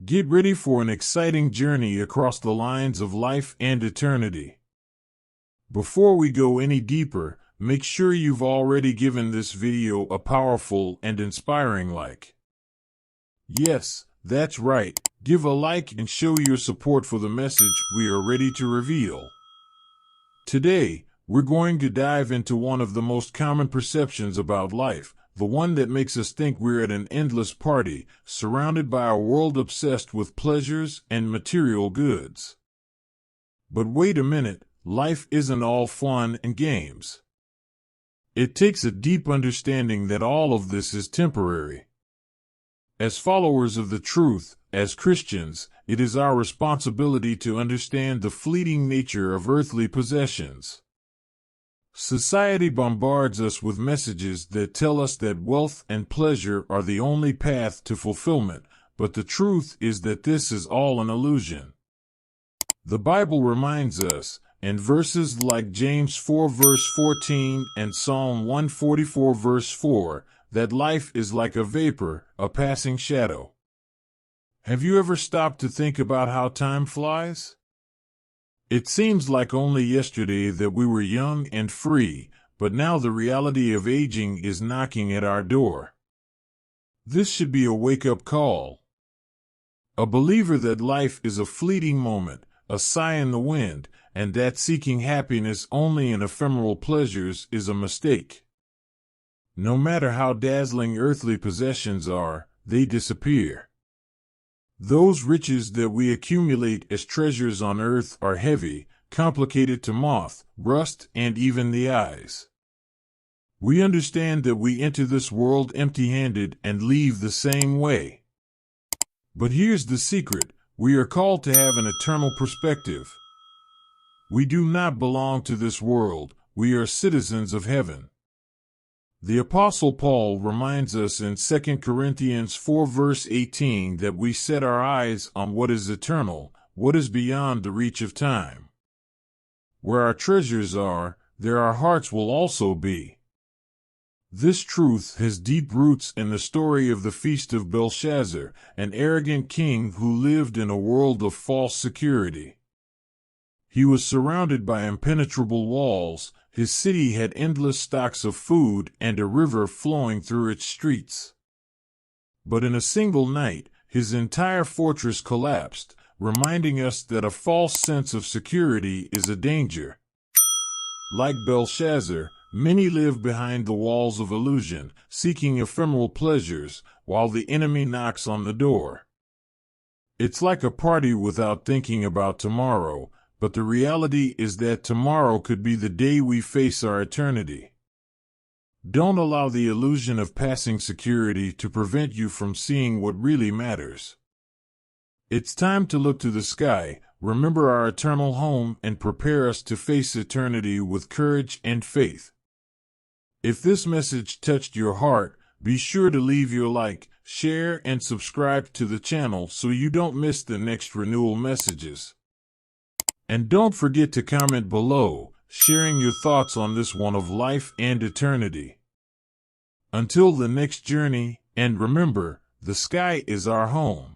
Get ready for an exciting journey across the lines of life and eternity. Before we go any deeper, make sure you've already given this video a powerful and inspiring like. Yes, that's right. Give a like and show your support for the message we are ready to reveal. Today, we're going to dive into one of the most common perceptions about life, the one that makes us think we're at an endless party, surrounded by a world obsessed with pleasures and material goods. But wait a minute, life isn't all fun and games. It takes a deep understanding that all of this is temporary. As followers of the truth, as Christians, it is our responsibility to understand the fleeting nature of earthly possessions. Society bombards us with messages that tell us that wealth and pleasure are the only path to fulfillment, but the truth is that this is all an illusion. The Bible reminds us, in verses like James 4 verse 14 and Psalm 144 verse 4, that life is like a vapor, a passing shadow. Have you ever stopped to think about how time flies? It seems like only yesterday that we were young and free, but now the reality of aging is knocking at our door. This should be a wake-up call. A believer that life is a fleeting moment, a sigh in the wind, and that seeking happiness only in ephemeral pleasures is a mistake. No matter how dazzling earthly possessions are, they disappear. Those riches that we accumulate as treasures on earth are heavy, complicated to moth, rust, and even the eyes. We understand that we enter this world empty-handed and leave the same way. But here's the secret: we are called to have an eternal perspective. We do not belong to this world, we are citizens of heaven. The Apostle Paul reminds us in 2 Corinthians 4 verse 18 that we set our eyes on what is eternal, what is beyond the reach of time. Where our treasures are, there our hearts will also be. This truth has deep roots in the story of the Feast of Belshazzar, an arrogant king who lived in a world of false security. He was surrounded by impenetrable walls, his city had endless stocks of food and a river flowing through its streets. But in a single night, his entire fortress collapsed, reminding us that a false sense of security is a danger. Like Belshazzar, many live behind the walls of illusion, seeking ephemeral pleasures, while the enemy knocks on the door. It's like a party without thinking about tomorrow, but the reality is that tomorrow could be the day we face our eternity. Don't allow the illusion of passing security to prevent you from seeing what really matters. It's time to look to the sky, remember our eternal home, and prepare us to face eternity with courage and faith. If this message touched your heart, be sure to leave your like, share, and subscribe to the channel so you don't miss the next renewal messages. And don't forget to comment below, sharing your thoughts on this one of life and eternity. Until the next journey, and remember, the sky is our home.